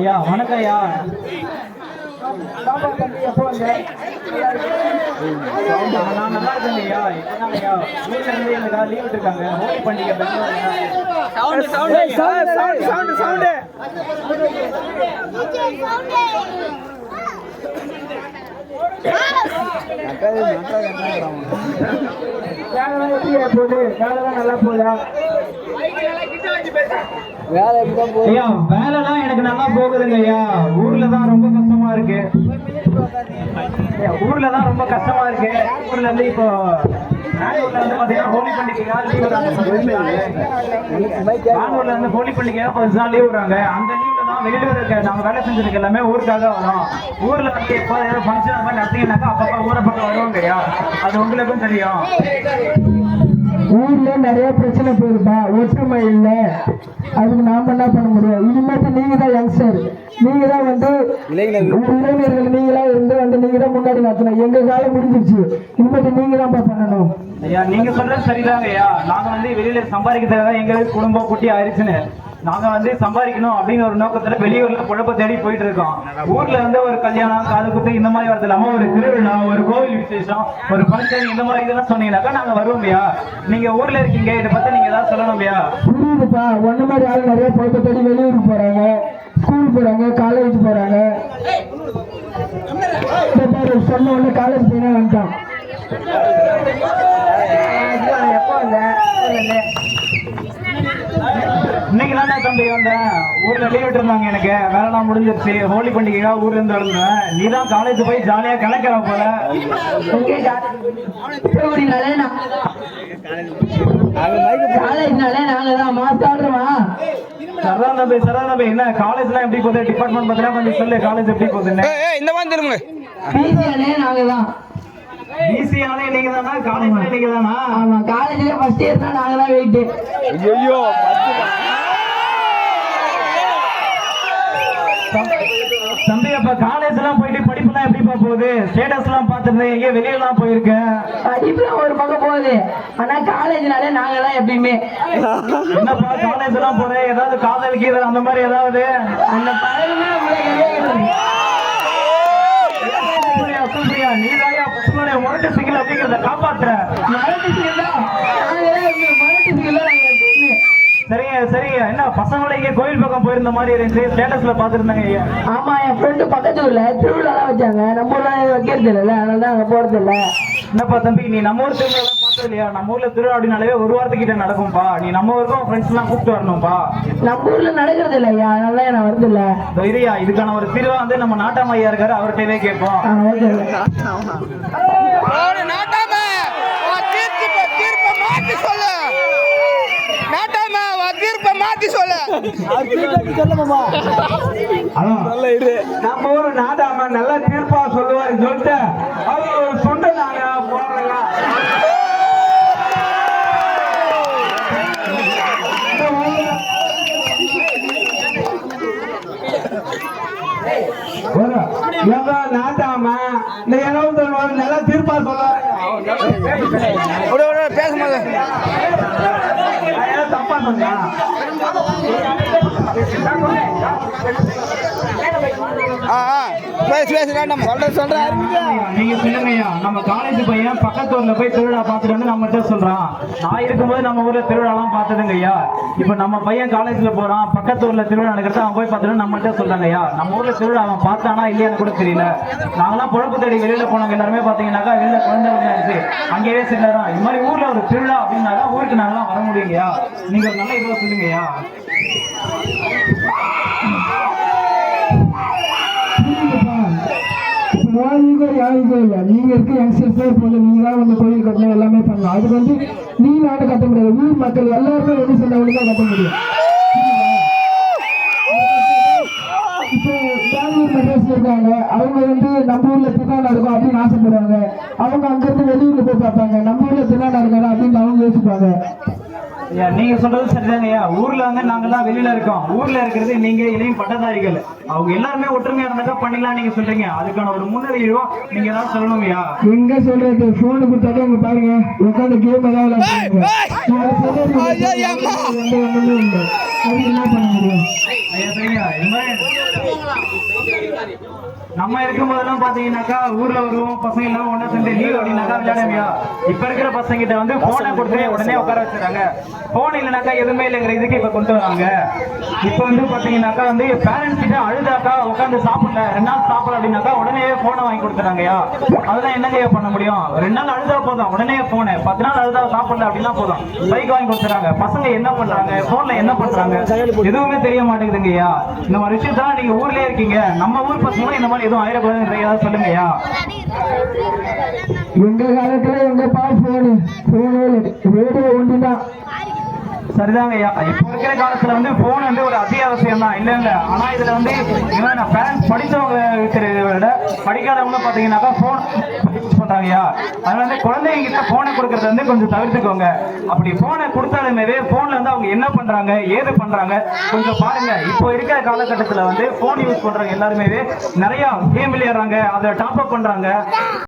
ஐயா வணக்கம் ஐயா. நான் நல்லா இருக்கேன் ஐயா. இப்பதான் ஐயா ஊர்ல இருந்து எங்களுக்காக லீவ் விட்டுருக்காங்க. ஹோலி பண்டிகை நல்லா போகுதா? ஐயா வேலைலாம் எனக்கு நல்லா போகுதுங்க ஐயா. ஊர்ல தான் ரொம்ப கஷ்டமா இருக்கு. ஊர்ல தான் ரொம்ப கஷ்டமா இருக்கு. ஊர்ல இருந்து இப்போ பெங்களூர்ல வந்து பாத்தீங்கன்னா ஹோலி பண்டிகைக்காக லீவ் விடுறாங்க. பெங்களூர்ல இருந்து ஹோலி பண்டிகைக்காக 10 நாள் லீவ் விடுறாங்க. அந்த லீவ்ல தான் வெளியூர் இருக்க நாங்க வேலை செஞ்சதுக்கு எல்லாமே ஊருக்காக வரோம். ஊர்ல வந்து எப்போ ஏதாவது ஃபங்க்ஷன் அந்த மாதிரி நடத்தீங்கன்னாக்கா அப்பப்போ ஊரை பக்கம் வருவாங்க ஐயா. அது உங்களுக்கும் தெரியும். ஊர்ல நிறைய பிரச்சனை போயிருப்பா, ஒற்றுமை இல்லை. அதுக்கு நாம என்ன பண்ண முடியும்? இனிமேட்டு நீங்க தான் யங்ஸ்டர், நீங்க தான் வந்து இளைஞர்கள், நீங்களா இருந்து வந்து நீங்க தான் முன்னாடி நடத்தணும். எங்க காலம் முடிஞ்சிருச்சு, இனிமேட்டு நீங்க தான் பண்ணணும். ஐயா நீங்க சொல்றது சரிதாங்க ஐயா. நாங்க வந்து வெளியில சம்பாதிக்கிறதுக்காக எங்களுக்கு குடும்பம் குட்டி ஆயிடுச்சுன்னு நாங்க வந்து சம்பாதிக்கணும் அப்படின்னு ஒரு நோக்கத்துல வெளியூர்ல குழப்ப தேடி போயிட்டு இருக்கோம். ஊர்ல வந்து ஒரு கல்யாணம், காது குத்து இந்த மாதிரி வரது இல்லாம ஒரு திருவிழா, ஒரு கோவில் விசேஷம், ஒரு ஃபங்க்ஷன் இந்த மாதிரி இதெல்லாம் சொன்னீங்கன்னாக்கா நாங்க வருவோம் ஐயா. நீங்க ஊர்ல இருக்கீங்க, இதை பத்தி நீங்க ஏதாவது சொல்லணும் ஐயா. புரியுதுப்பா, ஒன்ன மாதிரி ஆள் நிறைய குழப்ப தேடி வெளியூருக்கு போறாங்க, ஸ்கூல் போறாங்க, காலேஜ் போறாங்க. சொன்ன உடனே காலேஜ் போயினா வந்துட்டான். எப்போ வந்த? இன்னைக்கு தான் தம்பி வந்தேன். ஊர்ல லீவ் விட்டு இருந்தாங்க, எனக்கு வேலைலாம் முடிஞ்சிருச்சு. ஹோலி பண்டிகைக்காக ஊர்ல இருந்து இருந்தேன். நீ தான் காலேஜ் போய் ஜாலியா கலக்கிற போல. காலேஜ்னாலே நாங்க தான் மாத்தாடுறோமா? சரதா தம்பி என்ன காலேஜ்லாம் எப்படி போகுது? டிபார்ட்மெண்ட் பத்திலாம் கொஞ்சம் சொல்லு. காலேஜ் எப்படி போகுதுன்னு. இந்த மாதிரி திரும்ப பிசியானே நாங்க தான். பிசியானே நீங்க தானா? காலேஜ்ல நீங்க தானா? ஆமா, காலேஜ்ல ஃபர்ஸ்ட் இயர் தான் நாங்க தான் வெயிட். ஐயோ தம்பி அப்ப காலேஜ் எல்லாம் போயிட்டு படிப்புலாம் எப்படிப்பா போகுது? ஸ்டேட்டஸ் எல்லாம் பாத்துருந்தேன், எங்கேயும் வெளியெல்லாம் போயிருக்கேன். படிப்புலாம் ஒரு பக்கம் போகுது, ஆனா காலேஜ்னாலே நாங்க தான் எப்பயுமே. என்னப்பா காலேஜ் எல்லாம் போறேன், ஏதாவது காதல் கீதல் அந்த மாதிரி ஏதாவது? அந்த பழகுமே சூப்பரியா, நீதாயா பசங்களுடைய முரட்டு சிக்கல் அப்படிங்கிறத காப்பாத்துற. சரிங்க. என்ன பசங்கள இங்க கோயில் பக்கம் போயிருந்த மாதிரி இருந்துச்சு, ஸ்டேட்டஸ்ல பாத்துருந்தாங்க ஐயா. ஆமா, என் ஃப்ரெண்டு பக்கத்து ஊர்ல திருவிழா வச்சாங்க. நம்ம ஊர்ல வைக்கிறது இல்ல, அதனால தான் அங்க போறது இல்ல. என்னப்பா தம்பி, நீ நம்ம ஊர் திருவிழா பார்த்தது இல்லையா? நம்ம ஊர்ல திருவிழா அப்படின்னாலே ஒரு வாரத்துக்கிட்ட நடக்கும்பா. நீ நம்ம ஊருக்கும் ஃப்ரெண்ட்ஸ் எல்லாம் கூப்பிட்டு வரணும்பா. நம்ம ஊர்ல நடக்கிறது இல்லையா, அதனால நான் வருது இல்ல. இதையா இதுக்கான ஒரு தீர்வா வந்து நம்ம நாட்டாம ஐயா இருக்காரு, அவர்கிட்டவே கேட்போம். நம்ம ஊர் நாட்டாம நல்லா தீர்ப்பா சொல்லுவாரு சொல்லிட்டு அவர் சொன்னாங்க போறாங்க. நாட்டாம இந்த 71 நல்லா தீர்ப்பா சொல்லுவாரு. பேசும்போது தப்பா சொன்னா நீங்க சொல்லுங்கய்யா. நம்ம காலேஜ் பையன் பக்கத்து ஊர்ல போய் திருவிழா பார்த்துட்டு வந்து நம்மகிட்ட சொல்றான், நான் இருக்கும்போது நம்ம ஊர்ல திருவிழா எல்லாம் பார்த்ததுங்க ஐயா. இப்ப நம்ம பையன் காலேஜ்ல போறான், பக்கத்து ஊர்ல திருவிழா நடக்கிறத அவன் போய் பார்த்துட்டு நம்மகிட்ட சொல்றாங்க ஐயா. நம்ம ஊர்ல திருவிழா அவன் பார்த்தானா இல்லையான்னு கூட தெரியல. நாங்கெல்லாம் பொழப்பு தேடி வெளியில போனவங்க எல்லாருமே பாத்தீங்கன்னாக்கா வெளியில குழந்தை இருக்கு, அங்கேயே சிலதான். இது மாதிரி ஊர்ல ஒரு திருவிழா அப்படின்னாக்கா ஊருக்கு நாங்கெல்லாம் வர முடியுங்கய்யா. நீங்க ஒரு நல்ல இதுவா சொல்லுங்கய்யா. நீங்க இருக்க யங்ஸ்டர்ஸ் போல நீங்க தான் வந்து கோயில் கட்டணும், எல்லாமே பண்ணலாம். அது வந்து நீ நாடு கட்ட முடியாது, ஊர் மக்கள் எல்லாருமே வந்து சொன்னவங்க தான் கட்ட முடியும். இப்போ பெங்களூர் மெட்ராஸ்ல இருக்காங்க, அவங்க வந்து நம்ம ஊர்ல திருநாள் நடக்கும் அப்படின்னு ஆசைப்படுவாங்க. அவங்க அங்கிருந்து வெளியூர்ல போய் பார்ப்பாங்க, நம்ம ஊர்ல திருநாள் நடக்காது அப்படின்னு அவங்க யோசிப்பாங்க. நீங்க சொல்றது சரிதாங்க ஐயா. ஊர்ல வந்து நாங்கெல்லாம் வெளியில இருக்கோம், ஊர்ல இருக்கிறது நீங்க இளையும் பட்டதாரிகள், அவங்க எல்லாருமே ஒற்றுமையா இருந்தாக்கா பண்ணிக்கலாம் நீங்க சொல்றீங்க. அதுக்கான ஒரு முன்னறிவா நீங்க ஏதாவது சொல்லணும் ஐயா. எங்க சொல்றது, போனு கொடுத்தாலும் உங்க பாருங்க உட்காந்து கேம் ஏதாவது அதுக்கு என்ன பண்ண முடியும்? ஐயா சரிங்க. இது மாதிரி நம்ம இருக்கும்போதெல்லாம் பாத்தீங்கன்னாக்கா ஊர்ல வருவோம் பசங்க எல்லாம் ஒண்ணா சேர்ந்து லீவ் அப்படின்னாக்கா விளையாடுவியா. இப்ப இருக்கிற பசங்க கிட்ட வந்து போனை கொடுத்து உடனே உட்கார வச்சுறாங்க. போன் இல்லைனாக்கா எதுவுமே இல்லைங்கிற இதுக்கு இப்ப கொண்டு வராங்க. இப்ப வந்து பாத்தீங்கன்னாக்கா வந்து பேரண்ட்ஸ் கிட்ட அழுதாக்கா உட்காந்து சாப்பிடல 2 நாள் சாப்பிடல அப்படின்னாக்கா உடனே போனை வாங்கி கொடுத்துறாங்கயா. அதெல்லாம் என்னங்க பண்ண முடியும்? 2 நாள் அழுதா போதும் உடனே போனு, 10 நாள் அழுதா சாப்பிடல அப்படின்னா போதும் பைக் வாங்கி கொடுத்துறாங்க. பசங்க என்ன பண்றாங்க? போன்ல என்ன பண்றாங்க எதுவுமே தெரிய மாட்டேங்குதுங்கய்யா. இந்த மாதிரி விஷயத்தான் நீங்க ஊர்லயே இருக்கீங்க. நம்ம ஊர் பசங்களும் இந்த மாதிரி எதுவும் ஆயிரக்கூடாதுன்னு சொல்லுங்கய்யா. எங்க காலத்துல எங்கப்பா போனு ரேடியோ ஒண்ணுதான். சரிதாங்க ஐயா. இப்ப இருக்கிற காலத்துல வந்து போன் வந்து ஒரு அத்தியாவசியம் தான் இல்ல இல்ல. ஆனா இதுல வந்து பேரண்ட்ஸ் படிச்சவங்க இருக்கிறத விட படிக்காதவங்க பாத்தீங்கன்னாக்கா போன் யூஸ் பண்றாங்கய்யா. அதனால வந்து குழந்தைங்க கிட்ட போனை கொடுக்கறது வந்து கொஞ்சம் தவிர்த்துக்கோங்க. அப்படி போனை கொடுத்தாலுமே போன்ல வந்து அவங்க என்ன பண்றாங்க ஏது பண்றாங்க கொஞ்சம் பாருங்க. இப்போ இருக்கிற காலகட்டத்துல வந்து போன் யூஸ் பண்றாங்க எல்லாருமே நிறைய கேம் விளையாடுறாங்க, அதை டாப் அப் பண்றாங்க.